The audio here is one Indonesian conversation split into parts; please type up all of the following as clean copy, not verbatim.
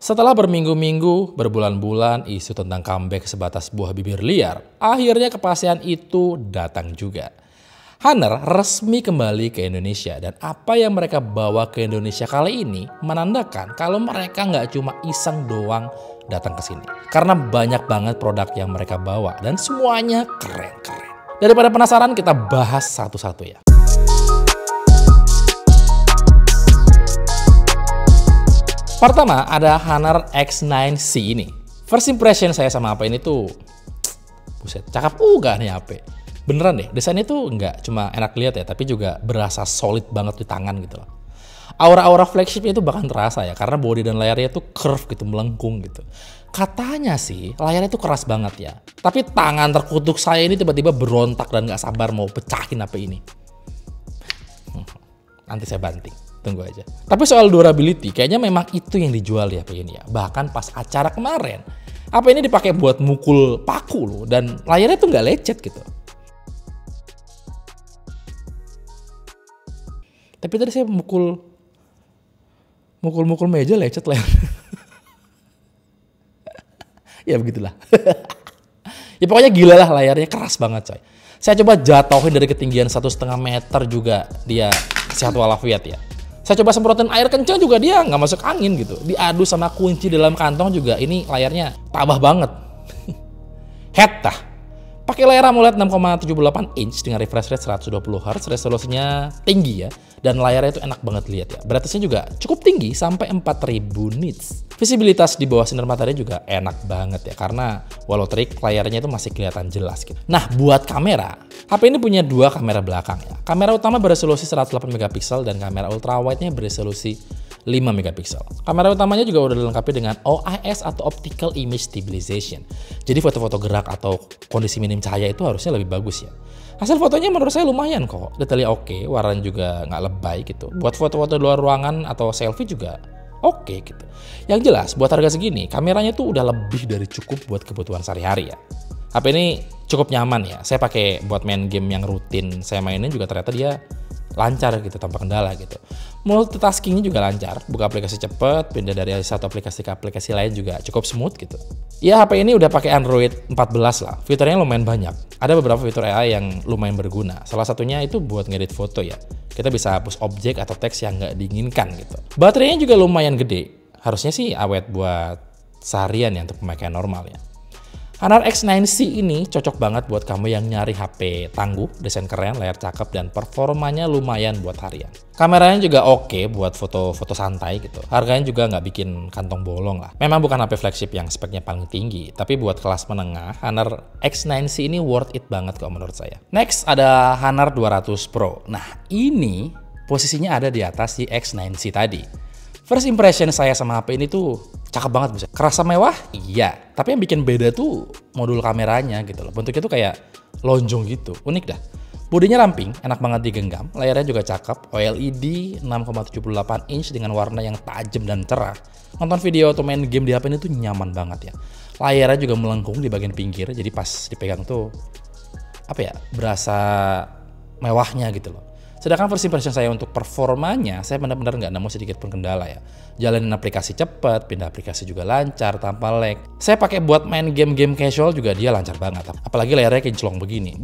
Setelah berminggu-minggu, berbulan-bulan, isu tentang comeback sebatas buah bibir liar, akhirnya kepastian itu datang juga. Honor resmi kembali ke Indonesia dan apa yang mereka bawa ke Indonesia kali ini menandakan kalau mereka nggak cuma iseng doang datang ke sini. Karena banyak banget produk yang mereka bawa dan semuanya keren-keren. Daripada penasaran, kita bahas satu-satu ya. Pertama ada Honor X9C ini. First impression saya sama HP ini tuh, buset, cakep gak nih HP. Beneran deh, desainnya tuh nggak cuma enak lihat ya, tapi juga berasa solid banget di tangan gitu loh. Aura-aura flagshipnya itu bahkan terasa ya, karena body dan layarnya tuh curve gitu, melengkung gitu. Katanya sih layarnya tuh keras banget ya, tapi tangan terkutuk saya ini tiba-tiba berontak dan nggak sabar mau pecahin HP ini. Nanti saya banting, tunggu aja. Tapi soal durability, kayaknya memang itu yang dijual ya HP ini ya. Bahkan pas acara kemarin, HP ini dipakai buat mukul paku loh, dan layarnya tuh nggak lecet gitu. Tapi tadi saya mukul meja lecet layar. Ya begitulah. Ya pokoknya gila lah, layarnya keras banget coy. Saya coba jatuhin dari ketinggian 1,5 meter juga dia sehat walafiat ya. Saya coba semprotin air kencang juga dia nggak masuk angin gitu. Diadu sama kunci dalam kantong juga ini layarnya tabah banget. Head dah. Pakai layar AMOLED 6,78 inch dengan refresh rate 120Hz, resolusinya tinggi ya, dan layarnya itu enak banget lihat ya. Brightness-nya juga cukup tinggi sampai 4000 nits. Visibilitas di bawah sinar matahari juga enak banget ya, karena walau terik layarnya itu masih kelihatan jelas gitu. Nah, buat kamera, HP ini punya dua kamera belakang ya. Kamera utama beresolusi 108 megapiksel dan kamera ultrawide-nya beresolusi 5 megapiksel. Kamera utamanya juga udah dilengkapi dengan OIS atau Optical Image Stabilization. Jadi foto-foto gerak atau kondisi minim cahaya itu harusnya lebih bagus ya. Hasil fotonya menurut saya lumayan kok. Detailnya oke, warnanya juga nggak lebay gitu. Buat foto-foto luar ruangan atau selfie juga oke gitu. Yang jelas buat harga segini, kameranya tuh udah lebih dari cukup buat kebutuhan sehari-hari ya. HP ini cukup nyaman ya. Saya pakai buat main game yang rutin saya mainin juga ternyata dia lancar gitu tanpa kendala gitu. Multitaskingnya juga lancar, buka aplikasi cepet, pindah dari satu aplikasi ke aplikasi lain juga cukup smooth gitu. Ya HP ini udah pakai Android 14 lah, fiturnya lumayan banyak. Ada beberapa fitur AI yang lumayan berguna, salah satunya itu buat ngedit foto ya. Kita bisa hapus objek atau teks yang nggak diinginkan gitu. Baterainya juga lumayan gede, harusnya sih awet buat seharian ya untuk pemakaian normal ya. Honor X9C ini cocok banget buat kamu yang nyari HP tangguh, desain keren, layar cakep, dan performanya lumayan buat harian. Kameranya juga oke buat foto-foto santai gitu. Harganya juga nggak bikin kantong bolong lah. Memang bukan HP flagship yang speknya paling tinggi, tapi buat kelas menengah, Honor X9C ini worth it banget kok menurut saya. Next ada Honor 200 Pro. Nah ini posisinya ada di atas si X9C tadi. First impression saya sama HP ini tuh cakep banget bisa. Kerasa mewah? Iya. Tapi yang bikin beda tuh modul kameranya gitu loh. Bentuknya tuh kayak lonjong gitu. Unik dah. Bodinya ramping, enak banget digenggam. Layarnya juga cakep. OLED 6,78 inch dengan warna yang tajam dan cerah. Nonton video atau main game di HP ini tuh nyaman banget ya. Layarnya juga melengkung di bagian pinggir. Jadi pas dipegang tuh apa ya? Berasa mewahnya gitu loh. Sedangkan first impression saya untuk performanya, saya benar-benar nggak nemu sedikit pun kendala ya. Jalanin aplikasi cepat, pindah aplikasi juga lancar, tanpa lag. Saya pakai buat main game-game casual juga dia lancar banget. Apalagi layarnya kinclong begini.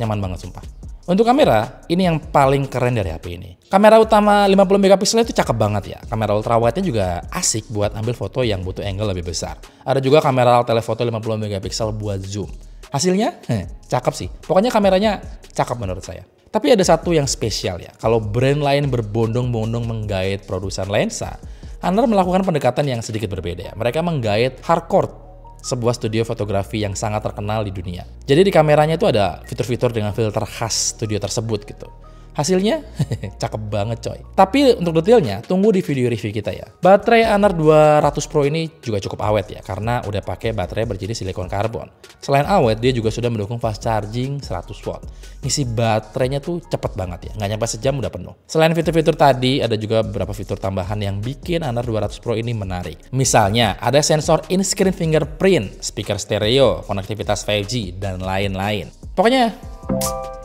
Nyaman banget sumpah. Untuk kamera, ini yang paling keren dari HP ini. Kamera utama 50 megapiksel itu cakep banget ya. Kamera ultrawide-nya juga asik buat ambil foto yang butuh angle lebih besar. Ada juga kamera telefoto 50 megapiksel buat zoom. Hasilnya, cakep sih. Pokoknya kameranya cakep menurut saya. Tapi ada satu yang spesial ya, kalau brand lain berbondong-bondong menggait produsen lensa, Honor melakukan pendekatan yang sedikit berbeda ya. Mereka menggait Harcourt, sebuah studio fotografi yang sangat terkenal di dunia. Jadi di kameranya itu ada fitur-fitur dengan filter khas studio tersebut gitu. Hasilnya cakep banget coy. Tapi untuk detailnya tunggu di video review kita ya. Baterai Honor 200 Pro ini juga cukup awet ya karena udah pakai baterai berjenis silikon karbon. Selain awet dia juga sudah mendukung fast charging 100 watt. Ngisi baterainya tuh cepet banget ya, nggak nyampe sejam udah penuh. Selain fitur-fitur tadi ada juga beberapa fitur tambahan yang bikin Honor 200 Pro ini menarik. Misalnya ada sensor in-screen fingerprint, speaker stereo, konektivitas 5G, dan lain-lain. Pokoknya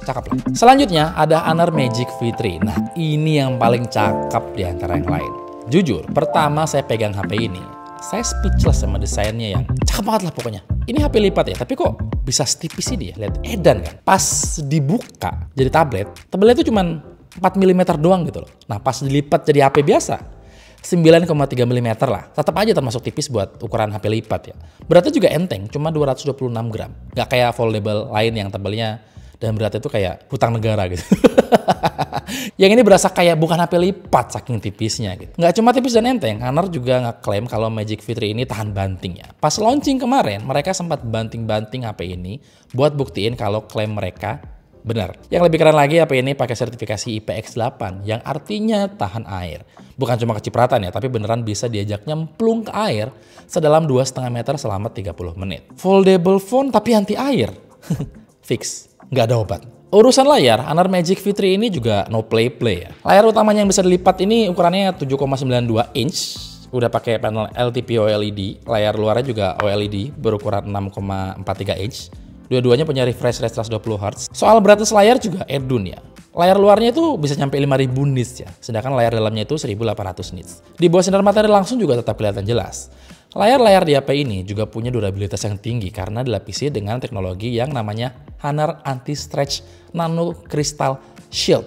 cakep lah. Selanjutnya ada Honor Magic V3. Nah ini yang paling cakep di antara yang lain. Jujur, pertama saya pegang HP ini, saya speechless sama desainnya yang cakep banget lah pokoknya. Ini HP lipat ya, tapi kok bisa setipis ini ya? Lihat, edan kan? Pas dibuka jadi tablet, tebelnya itu cuma 4 mm doang gitu loh. Nah pas dilipat jadi HP biasa, 9,3 mm lah. Tetap aja termasuk tipis buat ukuran HP lipat ya. Beratnya juga enteng, cuma 226 gram. Gak kayak foldable lain yang tebelnya dan beratnya itu kayak hutang negara gitu. Yang ini berasa kayak bukan HP lipat saking tipisnya gitu. Nggak cuma tipis dan enteng, Honor juga ngeklaim kalau Magic Fit 3 ini tahan banting ya. Pas launching kemarin, mereka sempat banting-banting HP ini buat buktiin kalau klaim mereka benar. Yang lebih keren lagi, HP ini pakai sertifikasi IPX8 yang artinya tahan air. Bukan cuma kecipratan ya, tapi beneran bisa diajak nyemplung ke air sedalam 2,5 meter selama 30 menit. Foldable phone tapi anti air. Fix, nggak ada obat. Urusan layar, Honor Magic Fit 3 ini juga no play ya. Layar utamanya yang bisa dilipat ini ukurannya 7,92 inch. Udah pakai panel LTP OLED. Layar luarnya juga OLED berukuran 6,43 inch. Dua-duanya punya refresh rate 120 Hz. Soal brightness layar juga edun ya. Layar luarnya itu bisa nyampe 5000 nits ya. Sedangkan layar dalamnya itu 1800 nits. Di bawah sinar matahari langsung juga tetap kelihatan jelas. Layar-layar di HP ini juga punya durabilitas yang tinggi karena dilapisi dengan teknologi yang namanya Honor Anti-Stretch Nano Crystal Shield.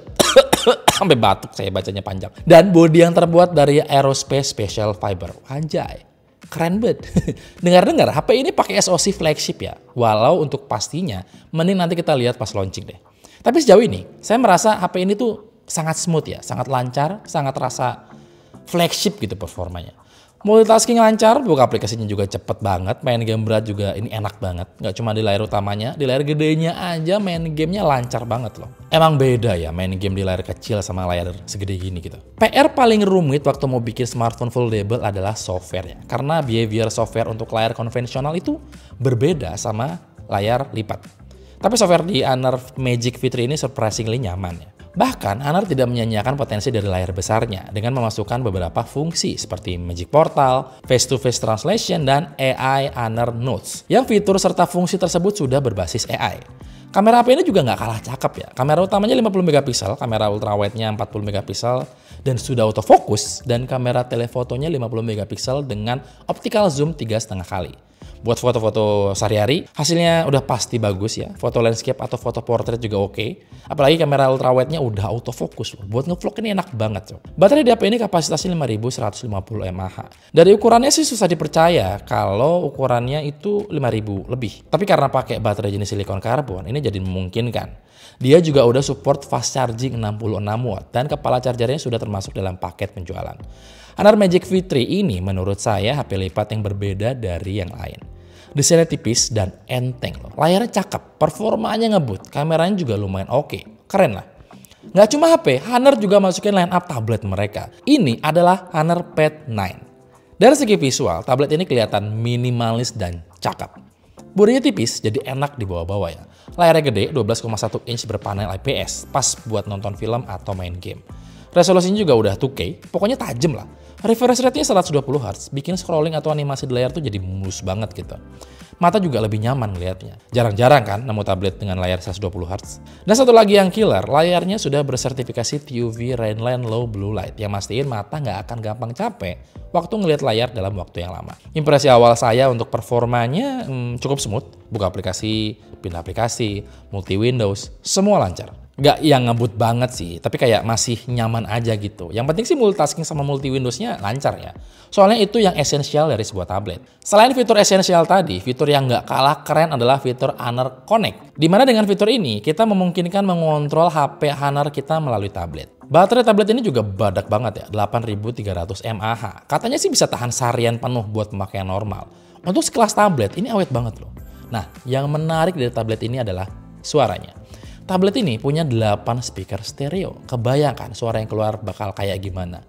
Sampai batuk saya bacanya panjang. Dan bodi yang terbuat dari aerospace special fiber. Anjay, keren banget. Dengar-dengar HP ini pakai SoC flagship ya. Walau untuk pastinya mending nanti kita lihat pas launching deh. Tapi sejauh ini saya merasa HP ini tuh sangat smooth ya, sangat lancar, sangat rasa flagship gitu performanya. Multitasking lancar, buka aplikasinya juga cepet banget, main game berat juga ini enak banget. Nggak cuma di layar utamanya, di layar gedenya aja main gamenya lancar banget loh. Emang beda ya main game di layar kecil sama layar segede gini gitu. PR paling rumit waktu mau bikin smartphone foldable adalah software ya. Karena behavior software untuk layar konvensional itu berbeda sama layar lipat. Tapi software di Honor Magic Fit 3 ini surprisingly nyaman ya. Bahkan, Honor tidak menyanyiakan potensi dari layar besarnya dengan memasukkan beberapa fungsi seperti Magic Portal, Face-to-Face Translation, dan AI Honor Notes. Yang fitur serta fungsi tersebut sudah berbasis AI. Kamera HP ini juga nggak kalah cakep ya. Kamera utamanya 50 megapiksel, kamera ultrawide-nya 40 megapiksel, dan sudah autofocus, dan kamera telefotonya 50 megapiksel dengan optical zoom 3,5 kali. Buat foto-foto sehari-hari, hasilnya udah pasti bagus ya. Foto landscape atau foto portrait juga oke. Apalagi kamera ultrawide-nya udah autofocus. Buat ngevlog ini enak banget. Baterai di HP ini kapasitasnya 5150 mAh. Dari ukurannya sih susah dipercaya kalau ukurannya itu 5000 lebih. Tapi karena pakai baterai jenis silikon karbon, ini jadi memungkinkan. Dia juga udah support fast charging 66 watt dan kepala chargernya sudah termasuk dalam paket penjualan. Honor Magic Fit 3 ini menurut saya HP lipat yang berbeda dari yang lain. Desainnya tipis dan enteng loh. Layarnya cakep, performanya ngebut, kameranya juga lumayan oke. Keren lah. Nggak cuma HP, Honor juga masukin line up tablet mereka. Ini adalah Honor Pad 9. Dari segi visual, tablet ini kelihatan minimalis dan cakep. Bodinya tipis, jadi enak dibawa-bawa ya. Layarnya gede, 12,1 inch berpanel IPS, pas buat nonton film atau main game. Resolusinya juga udah 2K, pokoknya tajam lah. Refresh rate-nya 120 Hz, bikin scrolling atau animasi di layar tuh jadi mulus banget gitu. Mata juga lebih nyaman ngeliatnya. Jarang-jarang kan nemu tablet dengan layar 120 Hz. Dan satu lagi yang killer, layarnya sudah bersertifikasi TUV Rainland Low Blue Light yang mastiin mata nggak akan gampang capek waktu ngeliat layar dalam waktu yang lama. Impresi awal saya untuk performanya cukup smooth. Buka aplikasi, pindah aplikasi, multi Windows, semua lancar. Nggak yang ngebut banget sih, tapi kayak masih nyaman aja gitu. Yang penting sih multitasking sama multi Windows-nya lancar ya. Soalnya itu yang esensial dari sebuah tablet. Selain fitur esensial tadi, fitur yang nggak kalah keren adalah fitur Honor Connect. Dimana dengan fitur ini, kita memungkinkan mengontrol HP Honor kita melalui tablet. Baterai tablet ini juga badak banget ya, 8300 mAh. Katanya sih bisa tahan seharian penuh buat pemakaian normal. Untuk sekelas tablet, ini awet banget loh. Nah, yang menarik dari tablet ini adalah suaranya. Tablet ini punya 8 speaker stereo. Kebayangkan suara yang keluar bakal kayak gimana?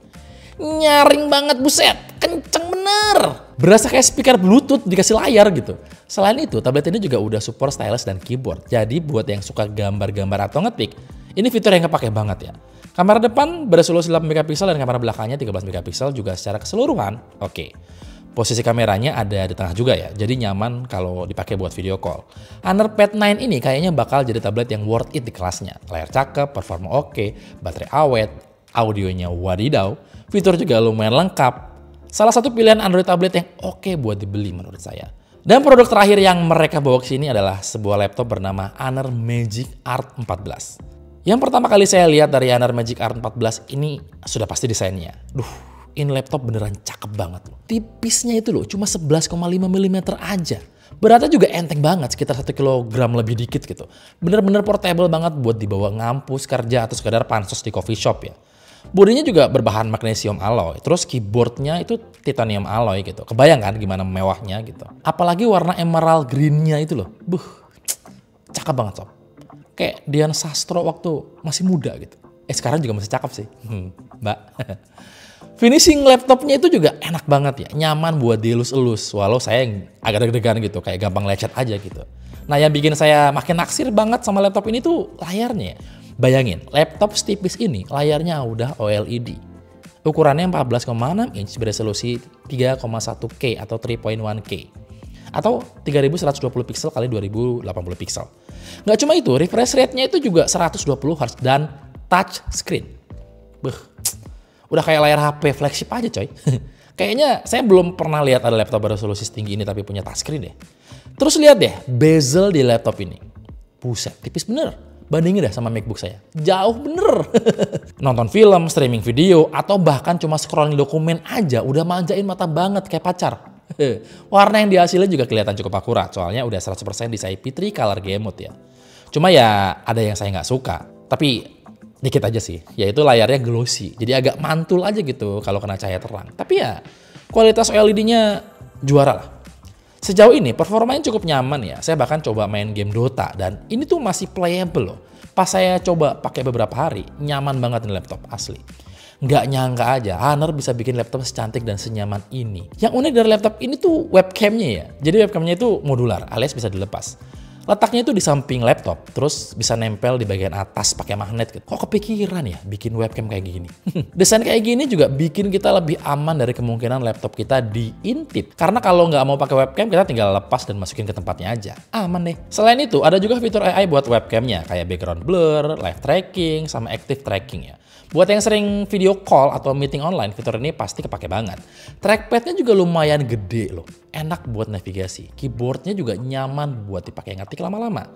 Nyaring banget, buset, kenceng bener. Berasa kayak speaker Bluetooth dikasih layar gitu. Selain itu, tablet ini juga udah support stylus dan keyboard. Jadi buat yang suka gambar-gambar atau ngetik, ini fitur yang kepake banget ya. Kamera depan beresolusi 8 megapiksel dan kamera belakangnya 13 megapiksel juga secara keseluruhan oke. Posisi kameranya ada di tengah juga ya, jadi nyaman kalau dipakai buat video call. Honor Pad 9 ini kayaknya bakal jadi tablet yang worth it di kelasnya. Layar cakep, performa oke, baterai awet, Audionya wadidaw, fitur juga lumayan lengkap. Salah satu pilihan Android tablet yang oke buat dibeli menurut saya. Dan produk terakhir yang mereka bawa ke sini adalah sebuah laptop bernama Honor Magic Art 14. Yang pertama kali saya lihat dari Honor Magic Art 14 ini sudah pasti desainnya. Ini laptop beneran cakep banget loh. Tipisnya itu loh, cuma 11,5 mm aja. Beratnya juga enteng banget, sekitar 1 kg lebih dikit gitu. Bener-bener portable banget buat dibawa ngampus, kerja, atau sekedar pansos di coffee shop ya. Bodinya juga berbahan magnesium alloy, terus keyboardnya itu titanium alloy gitu. Kebayang kan gimana mewahnya gitu. Apalagi warna emerald greennya itu loh. Cakep banget sob. Kayak Dian Sastro waktu masih muda gitu. Sekarang juga masih cakep sih, mbak. Finishing laptopnya itu juga enak banget ya, nyaman buat dielus-elus. Walau saya agak deg-degan gitu, kayak gampang lecet aja gitu. Nah yang bikin saya makin naksir banget sama laptop ini tuh layarnya. Bayangin, laptop setipis ini layarnya udah OLED. Ukurannya 14,6 inch beresolusi 3,1K atau 3.1K. Atau 3120 pixel kali 2080 pixel. Nggak cuma itu, refresh rate-nya itu juga 120 Hz dan touch screen. Udah kayak layar HP flagship aja coy. Kayaknya saya belum pernah lihat ada laptop beresolusi setinggi ini tapi punya touchscreen deh. Terus lihat deh bezel di laptop ini. Buset, tipis bener. Bandingin deh sama MacBook saya. Jauh bener. Nonton film, streaming video, atau bahkan cuma scrolling dokumen aja udah manjain mata banget kayak pacar. Warna yang dihasilin juga kelihatan cukup akurat. Soalnya udah 100% di IP3 color game mode ya. Cuma ya ada yang saya nggak suka. Tapi dikit aja sih, yaitu layarnya glossy. Jadi agak mantul aja gitu kalau kena cahaya terang. Tapi ya kualitas OLED-nya juara lah. Sejauh ini performanya cukup nyaman ya. Saya bahkan coba main game Dota dan ini tuh masih playable loh. Pas saya coba pakai beberapa hari, nyaman banget nih laptop asli. Nggak nyangka aja Honor bisa bikin laptop secantik dan senyaman ini. Yang unik dari laptop ini tuh webcamnya ya. Jadi webcamnya itu modular alias bisa dilepas. Letaknya itu di samping laptop, terus bisa nempel di bagian atas pakai magnet gitu. Kok kepikiran ya bikin webcam kayak gini? Desain kayak gini juga bikin kita lebih aman dari kemungkinan laptop kita diintip. Karena kalau nggak mau pakai webcam, kita tinggal lepas dan masukin ke tempatnya aja. Aman deh. Selain itu, ada juga fitur AI buat webcamnya, kayak background blur, live tracking, sama active tracking ya. Buat yang sering video call atau meeting online, fitur ini pasti kepake banget. Trackpadnya juga lumayan gede loh. Enak buat navigasi. Keyboardnya juga nyaman buat dipakai ngetik lama-lama.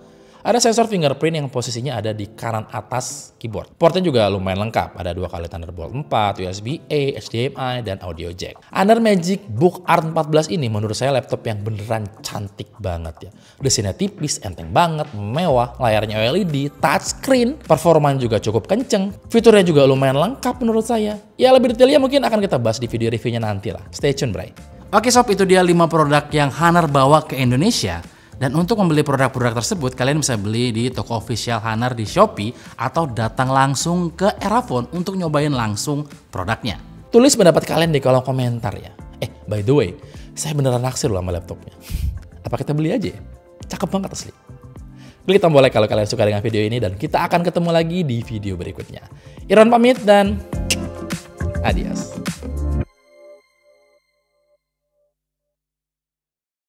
Ada sensor fingerprint yang posisinya ada di kanan atas keyboard. Portnya juga lumayan lengkap. Ada 2 kali Thunderbolt 4, USB-A, HDMI, dan audio jack. Honor Magic Book Art 14 ini menurut saya laptop yang beneran cantik banget ya. Desainnya tipis, enteng banget, mewah, layarnya OLED, touchscreen, performanya juga cukup kenceng. Fiturnya juga lumayan lengkap menurut saya. Ya lebih detailnya mungkin akan kita bahas di video reviewnya nanti lah. Stay tune, bray. Oke sob, itu dia 5 produk yang Honor bawa ke Indonesia. Dan untuk membeli produk-produk tersebut, kalian bisa beli di toko official Honor di Shopee atau datang langsung ke Erafone untuk nyobain langsung produknya. Tulis pendapat kalian di kolom komentar ya. By the way, saya beneran naksir loh sama laptopnya. Apa kita beli aja ya? Cakep banget asli. Klik tombol like kalau kalian suka dengan video ini dan kita akan ketemu lagi di video berikutnya. Iron pamit dan adios.